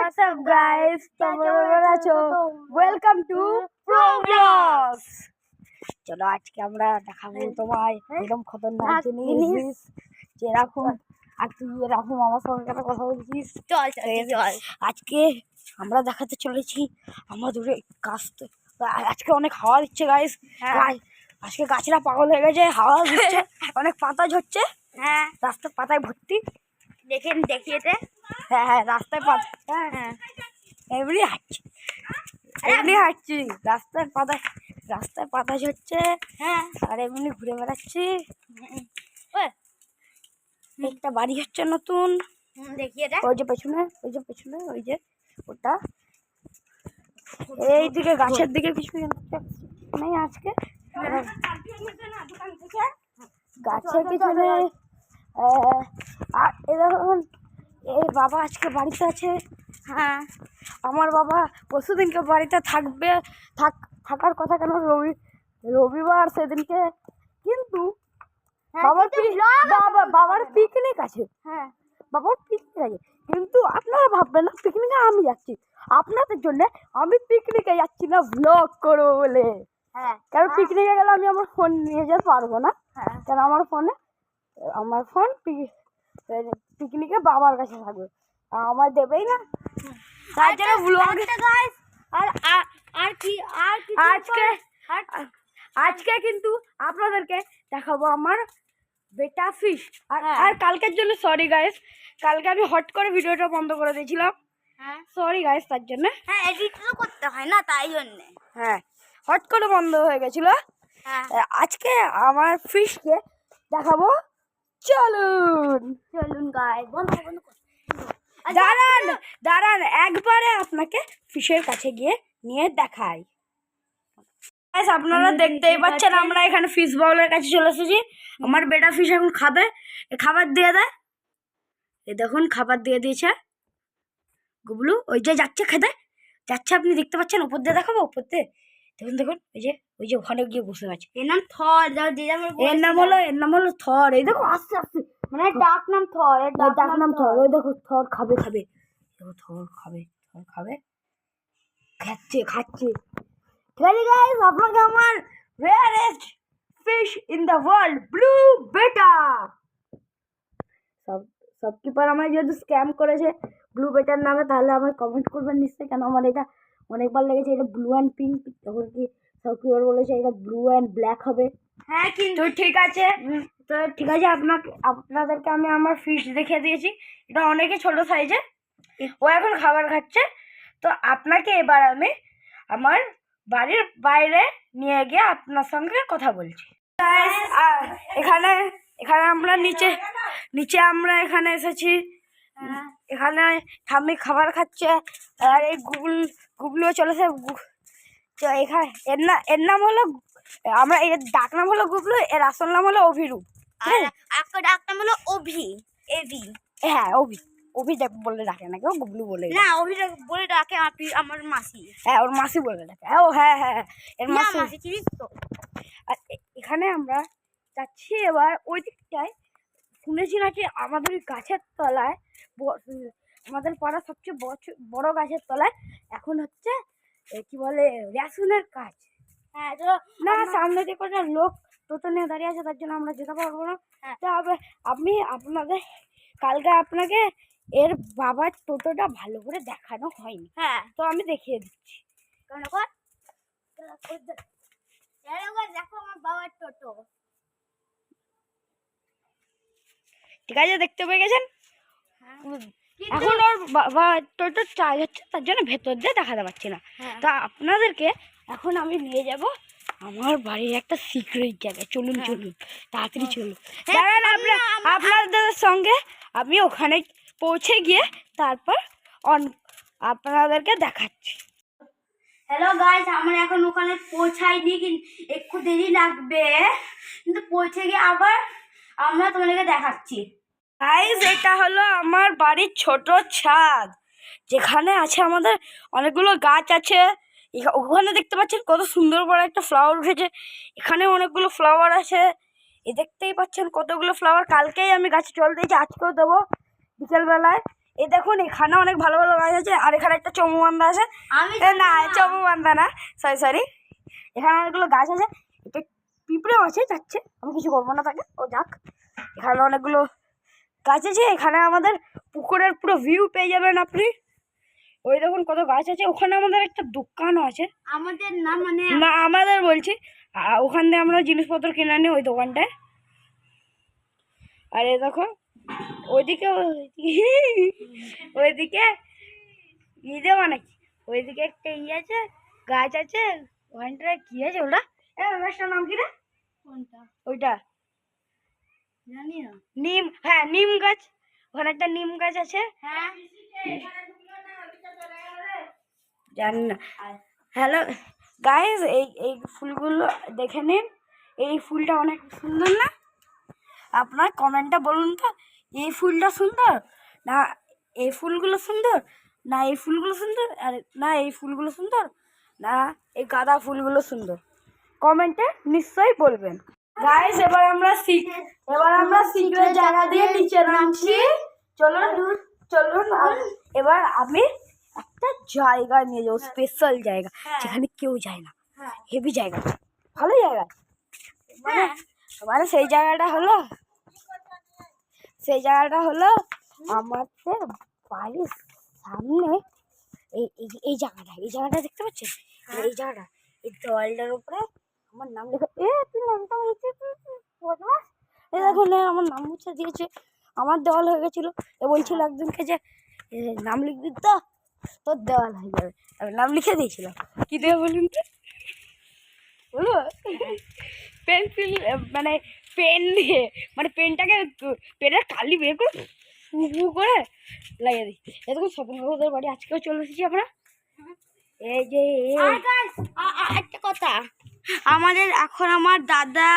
What's up guys? কেমন আছো? Welcome to Pro Vlogs. চলো আজকে আমরা দেখাবো তোমায় একদম খতরনাক জিনিস যেরকম আর তুই এরকম আমার সঙ্গে একটা কথা বলছিস। চল আজকে আমরা দেখাতে চলেছি আমাদের গাছ। আজকে অনেক হাওয়া দিচ্ছে গাইস। আজকে গাছেরা পাগল হয়ে গেছে, হাওয়া দিচ্ছে, অনেক পাতা ঝরছে। হ্যাঁ, রাস্তার পাতায় ভর্তি। দেখিয়েতে হ্যাঁ রাস্তায় পাতা এমনি হাঁটছি রাস্তায় পাতা ঝরছে। হ্যাঁ, আর এমনি ঘুরে বেড়াচ্ছি। একটা বাড়ি হচ্ছে নতুন, ওই যে পেছনে ওই যে ওটা। এইদিকে গাছের দিকে কিছু নেই আজকে, গাছের কিছু নেই। এরকম এই বাবা আজকে বাড়িতে আছে। হ্যাঁ, আমার বাবা পরশুদিনকে বাড়িতে থাকার কথা, কেন রবিবার সেদিনকে, কিন্তু বাবার পিকনিক আছে। হ্যাঁ, বাবার পিকনিক আছে, কিন্তু আপনারা ভাববেন না পিকনিকে আমি যাচ্ছি। আপনাদের জন্য আমি পিকনিকে যাচ্ছি না ভ্লগ করবো বলে। হ্যাঁ, কারণ পিকনিকে গেলে আমি আমার ফোন নিয়ে যেতে পারবো না। হ্যাঁ, কারণ আমার ফোন পিকনিকে বাবার কাছে থাকবে, আমার দেবেই না। তার জন্য ব্লগ আজকে কিন্তু আপনাদেরকে দেখাবো আমার বেটা ফিশ। আর কালকের জন্য সরি গাইস, কালকে আমি হট করে ভিডিওটা বন্ধ করে দিয়েছিলাম। সরি গাইস তার জন্য। হ্যাঁ, এডিট তো করতে হয় না, তাই জন্য হ্যাঁ হট করে বন্ধ হয়ে গেছিল। আজকে আমার ফিশকে দেখাবো। চলুন গাইস, বন্ধ দাঁড়ান একবারে আপনাকে ফিশের কাছে গিয়ে নিয়ে দেখাই। আপনারা দেখতেই পাচ্ছেন আমরা এখানে ফিশ বাউলের কাছে চলে এসেছি। আমার বেটা ফিশ এখন খাবে, খাবার দিয়ে দেয়। এ দেখুন খাবার দিয়ে দিয়েছে গুবলু, ওই যে যাচ্ছে খেতে যাচ্ছে, আপনি দেখতে পাচ্ছেন। উপর দিয়ে দেখাবো, উপর দিয়ে দেখুন ওই যে ওখানে গিয়ে বসে আছে। এর নাম থর। এর নাম হলো থর। এই দেখো আস্তে আস্তে, মানে ডাক নাম থর। ওই দেখো থর খাবে দেখো থর খাবে খাচ্ছে। ঠিক আছে গাইস, আপনাকে আমার rarest fish in the world blue বেটা। শপকিপার আমায় যদি স্ক্যাম করেছে ব্লু বেটার নামে, তাহলে আমায় কমেন্ট করবেন নিশ্চয়ই, কেন আমার এটা অনেকবার লেগেছে। এটা ব্লু অ্যান্ড পিঙ্ক, তখন কি শপকিপার বলেছে এটা ব্লু অ্যান্ড ব্ল্যাক হবে। হ্যাঁ, কিন্তু ঠিক আছে আপনাদেরকে আমি আমার ফিশ দেখিয়ে দিয়েছি। এটা অনেকে ছোট সাইজে, ও এখন খাবার খাচ্ছে। তো আপনাকে এবার আমি আমার বাড়ির বাইরে নিয়ে গিয়ে আপনার সঙ্গে কথা বলছি। এখানে আমরা নিচে আমরা এখানে এসেছি। এখানে ঠাম্মি খাবার খাচ্ছে, আর এই গুগলু চলেছে। এখানে এর নাম হলো, আমরা এর ডাক নাম হলো গুগলু, এর আসল নাম হলো অভিরূপ। ডাক নাম হলো এভি। হ্যাঁ, অভি বলে ডাকে না কেউ, গুগলু বলে না। অভি বলে ডাকে আমার মাসি। হ্যাঁ, ওর মাসি বলে ডাকে। হ্যাঁ এর মাসি চিনিস তো। আর এখানে আমরা যাচ্ছি এবার ওই দিকটায়। শুনেছি নাকি আমাদের ওই গাছের তলায়, আমাদের পাড়ার সবচেয়ে বড় গাছের তলায় এখন হচ্ছে কি বলে রেশনের কাজ। হ্যাঁ, তো না সামনে দিকে কোনো লোক টোটো নিয়ে দাঁড়িয়ে আছে, তার জন্য আমরা যেতে পারবো না। তো আমি কালকে আপনাকে এর বাবার টোটোটা ভালো করে দেখানো হয়নি। হ্যাঁ, তো আমি দেখিয়ে দিচ্ছি। দেখো আমার বাবার টোটো। ঠিক আছে, দেখতে পেয়ে গেছেন। এখন ওর বাবা টোটোর চার্জ হচ্ছে, তার জন্য ভেতর দিয়ে দেখাতে পারছি না। তা আপনাদেরকে এখন আমি নিয়ে যাব আমার বাড়ির একটা সিক্রেট জায়গায়। চলুন তাড়াতাড়ি চলুন। আপনাদের সঙ্গে আমি ওখানে পৌঁছে গিয়ে তারপর আপনাদেরকে দেখাচ্ছি। হ্যালো গাইস, আমরা এখন ওখানে পৌঁছাইনি, একটু দেরি লাগবে, কিন্তু পৌঁছে গিয়ে আবার আমরা তোমাদেরকে দেখাচ্ছি। গাইস, এটা হলো আমার বাড়ির ছোট ছাদ, যেখানে আছে আমাদের অনেকগুলো গাছ আছে। ওখানে দেখতে পাচ্ছেন কত সুন্দর বড় একটা ফ্লাওয়ার উঠেছে। এখানে অনেকগুলো ফ্লাওয়ার আছে, দেখতেই পাচ্ছেন কতগুলো ফ্লাওয়ার। কালকেই আমি গাছে জল দিয়েছি, আজকেও দেবো বিকেলবেলায়। এই দেখুন এখানে অনেক ভালো ভালো গাছ আছে, আর এখানে একটা চমু বান্ধা আছে। না চমু বান্ধা না, সরি, এখানে অনেকগুলো গাছ আছে। এটা পিঁপড়েও আছে, যাচ্ছে, আমি কিছু করবো না তাকে, ও যাক। এখানে অনেকগুলো গাছ আছে, এখানে আমাদের পুকুরের পুরো ভিউ পেয়ে যাবেন আপনি। ওই দেখুন কত গাছ আছে, ওখানে আমাদের একটা দোকানও আছে। আমাদের না মানে না আমাদের বলছি, ওখান থেকে আমরা জিনিসপত্র কিনে আনি ওই দোকানটায়। আর এই দেখো ওইদিকে ওইদিকে দেওয়া নাকি, ওইদিকে একটা আছে, গাছ আছে, ওখানটায় কি আছে ওটা, গাছটার নাম কি রে? কোনটা? ওইটা জানি না। নিম, হ্যাঁ নিম গাছ, ওখানে একটা নিম গাছ আছে। হ্যাঁ জানি না। হ্যালো গাইস, এই ফুলগুলো দেখে নিন, এই ফুলটা অনেক সুন্দর না? আপনার কমেন্টটা বলুন তো, এই ফুলটা সুন্দর না এই ফুলগুলো সুন্দর, না এই ফুলগুলো সুন্দর, আর না এই ফুলগুলো সুন্দর, না এই গাঁদা ফুলগুলো সুন্দর? কমেন্টে নিশ্চয়ই বলবেন গাইস। এবার আমরা সিক্রেট জায়গা দিয়ে নিচে নামছি। চলুন এবার আমি একটা জায়গা নিয়ে যাবো, স্পেশাল জায়গা, যেখানে কেউ যায় না, হেভি জায়গা, ভালো জায়গা। মানে সেই জায়গাটা হলো আমাদের বাড়ির সামনে। এই জায়গাটা দেখতে পাচ্ছেন? এই জায়গাটা, এই দেওয়ালটার উপরে আমার নাম লেখা। এই দেখুন আমার নাম মুছে দিয়েছে, আমার দেওয়াল হয়ে গেছিল। এ বলছিল একজনকে যে নাম লিখবি তো, তোর দেওয়াল হয়ে যাবে, আমি নাম লিখে দিয়েছিলাম। কি দেবে বলুন তো, বলবো? পেন্সিল মানে পেন দিয়ে, মানে পেনটাকে, পেনের কালি বের করে করে লাগিয়ে দিই। এরকম স্বপ্ন কাকুদের বাড়ি আজকেও চলে এসেছি আমরা। এই যে একটা কথা, আমাদের এখন আমার দাদা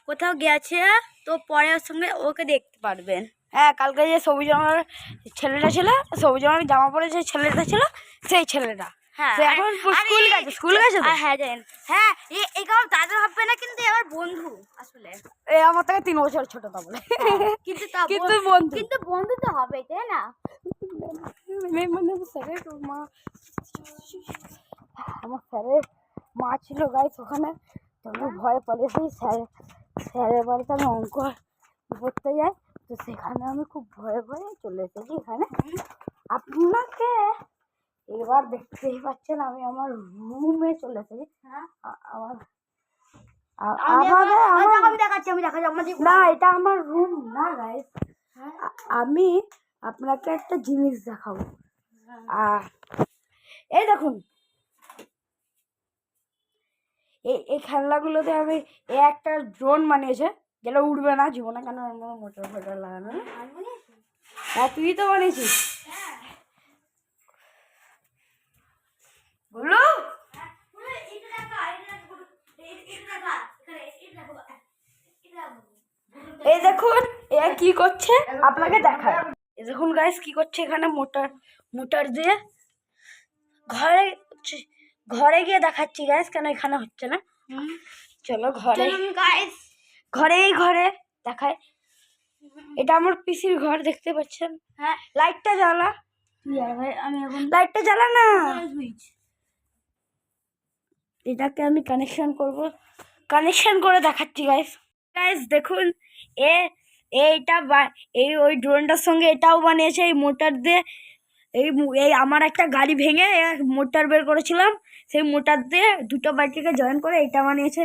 কোথাও গেছে, তো পরে ওর সঙ্গে ওকে দেখতে পারবেন। হ্যাঁ, কালকে যে সবুজ রঙের ছেলেটা ছিল, সবুজ রঙের জামা পরে যে ছেলেটা ছিল, সেই ছেলেটা। হ্যাঁ সে এখন স্কুল গেছে তো? হ্যাঁ জানেন, হ্যাঁ এই কারণ দাদা ভাববে না, কিন্তু আমার বন্ধু আসলে। আমার থেকে 3 বছর ছোট, তা বলে। কিন্তু বন্ধু তো হবে, তাই না? আমার স্যারের মা ছিল গাইস ওখানে, তো আমি ভয় পালিয়েছি। স্যারের বাড়িতে আমি অঙ্ক পড়তে যাই, তো সেখানে আমি খুব ভয়ে চলে এসেছি এখানে। আপনাকে এবার দেখতেই পাচ্ছেন, আমি আমার রুমে চলে এসেছি। আমি দেখাচ্ছি না, এটা আমার রুম না গাইস। আমি আপনাকে একটা জিনিস দেখাবো। এই দেখুন, এই খেলনাগুলোতে আমি একটা ড্রোন বানিয়েছে, যেটা উড়বে না জীবনে, কেন মোটর ফোটর লাগানো। হ্যাঁ তুই তো বানিয়েছিস, বলো। এই দেখুন এ কি করছে, আপনাকে দেখায়। এই দেখুন গাইস কি করছে এখানে, মোটর দিয়ে ঘরে গিয়ে দেখাচ্ছি গাইস, কেন এখানে হচ্ছে না। চলো ঘরে দেখায়। এটা আমার পিসির ঘর, দেখতে পাচ্ছেন? হ্যাঁ, লাইটটা জ্বালা, আমি এখন লাইটটা জ্বালা না। এটাকে আমি কানেকশন করে দেখাচ্ছি গাইস দেখুন, ওই ড্রোনটার সঙ্গে এটাও বানিয়েছে এই মোটর দিয়ে। এই আমার একটা গাড়ি ভেঙে মোটর বের করেছিলাম, সেই মোটর দিয়ে দুটো বাইককে জয়েন করে এটা বানিয়েছে।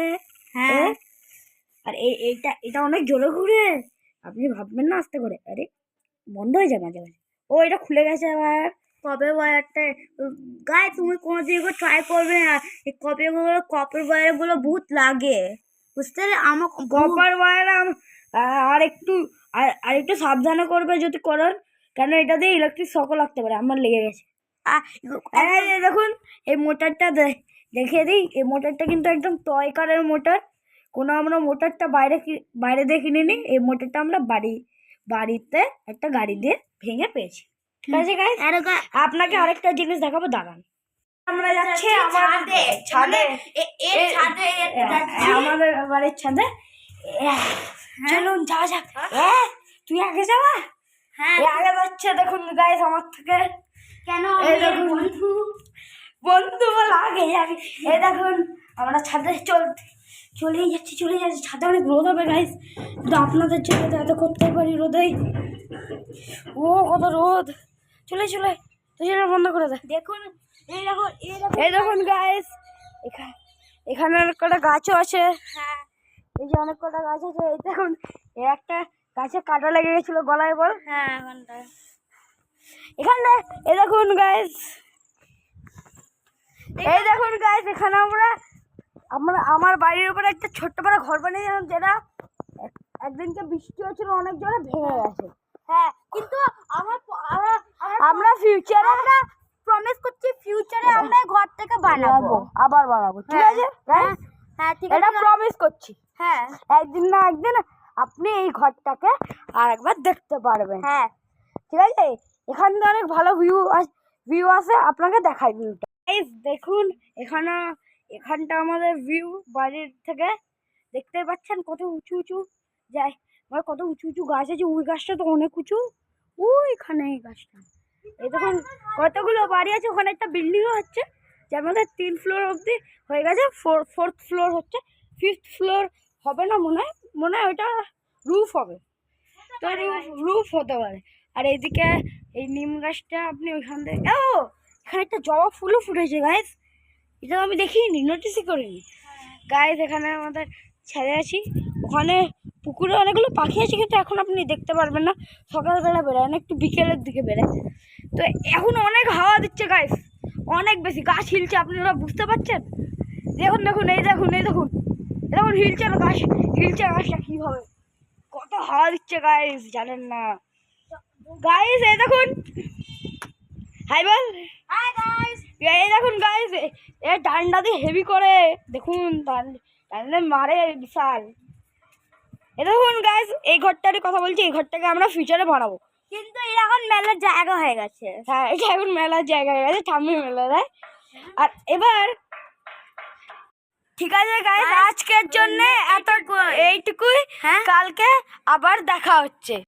হ্যাঁ, আর এটা অনেক জোরে ঘুরে, আপনি ভাববেন না আস্তে করে, আরে বন্ধ হয়ে যায় মাঝে মাঝে। এটা খুলে গেছে আবার। কবে ওয়্যারটা গায়ে তুমি কোনোদিন ট্রাই করবে না, এই কপের ওয়্যারগুলো বহুত লাগে, বুঝতে পারলে? আমার কপার ওয়্যার আর একটু সাবধানে করবে যদি করেন, কেন এটা দিয়ে ইলেকট্রিক শকও লাগতে পারে, আমার লেগে গেছে। দেখুন এই মোটরটা দেখিয়ে দিই, এই মোটরটা কিন্তু একদম টয় কারের মোটর। আমরা মোটরটা বাইরে দিয়ে কিনে নিই, এই মোটরটা আমরা বাড়িতে একটা গাড়ি দিয়ে ভেঙে পেয়েছি। ঠিক আছে গাইস, আপনাকে আরেকটা জিনিস দেখাবো, দাঁড়ান। আমরা যাচ্ছি ছাদে, আমাদের বাড়ির ছাদে। চলুন যাওয়া যাক। তুই আগে যাওয়া, হ্যাঁ এই আগে যাচ্ছে দেখুন গাইস আমার থেকে। কেন এই আমি দেখুন। বন্ধু বন্ধু বলে আগে যাবে। এই দেখুন আমরা ছাদে চলেই যাচ্ছি ছাদে অনেক রোদ হবে গাইস, কিন্তু আপনাদের জন্য তো এত করতে পারি রোদেই। ও কত রোদ, চলে তো সেটা বন্ধ করে দেয়। দেখুন এই দেখুন এই দেখুন গাইস, এখানে অনেক কটা গাছও আছে। হ্যাঁ এই যে অনেক কটা গাছ আছে। এই দেখুন এই একটা গাছে কাঁটা লেগে গেছিল গলায় বল। হ্যাঁ এখানটা এখানে এই দেখুন গাইস, এই দেখুন গাইস, এখানে আমরা আমার বাড়ির উপরে একটা ছোট্ট করে ঘর বানিয়েছিলাম, যেটা একদিনকে বৃষ্টি হচ্ছিল অনেক জোরে ভেঙে গেছে। হ্যাঁ কিন্তু আমরা ফিউচারে প্রমিস করছি ফিউচারে আমরা এই ঘরটাকে বানাবো। আবার বানাবো, ঠিক হ্যাঁ, আছে? হ্যাঁ হ্যাঁ ঠিক আছে এটা প্রমিস করছি। হ্যাঁ একদিন না একদিন আপনি এই ঘরটাকে আর একবার দেখতে পারবেন। হ্যাঁ ঠিক আছে, এখান থেকে অনেক ভালো ভিউ আছে, আপনাকে দেখাই ভিউটা। দেখুন এখানটা আমাদের ভিউ বাড়ির থেকে দেখতে পাচ্ছেন, কত উঁচু যায়, আমার কত উঁচু গাছ আছে। ওই গাছটা তো অনেক উঁচু, ওইখানে এই গাছটা। এই দেখুন কতগুলো বাড়ি আছে, ওখানে একটা বিল্ডিংও হচ্ছে, যার মধ্যে 3 ফ্লোর অবধি হয়ে গেছে, 4th ফ্লোর হচ্ছে, 5th ফ্লোর হবে না মনে হয় ওইটা রুফ হবে, তো রুফ হতে পারে। আর এইদিকে এই নিম গাছটা আপনি ওইখান থেকে এখানে একটা জবা ফুলও ফুটেছে গাইস, এটা আমি দেখিনি, নোটিসই করিনি গাইস। এখানে আমাদের ছেড়ে আছি, ওখানে পুকুরে অনেকগুলো পাখি আছে, কিন্তু এখন আপনি দেখতে পারবেন না, সকালবেলা বেরোয় না, একটু বিকেলের দিকে বেরোয়। তো এখন অনেক হাওয়া দিচ্ছে গাইস, অনেক বেশি, গাছ হিলছে, আপনারা বুঝতে পারছেন? দেখুন এই দেখুন হিলছে গাছটা কীভাবে, কত হাওয়া দিচ্ছে গাইস, জানেন না গাইস। এই দেখুন, হাই বল, হাই গাইস এই দেখুন গাইস, এ ডান্ডা দিয়ে হেভি করে, দেখুন ডান্ডা মারে বিশাল। এ দেখুন গাইস, এই ঘরটারই কথা বলছি, এই ঘরটাকে আমরা ফিউচারে বানাবো, কিন্তু এটা এখন মেলার জায়গা হয়ে গেছে। হ্যাঁ এটা এখন মেলার জায়গা হয়ে গেছে, ঠাম্মি মেলা দেয়। আর এবার ঠিক আছে গাইস, আজকের জন্য এইটুকুই, হ্যাঁ কালকে আবার দেখা হচ্ছে।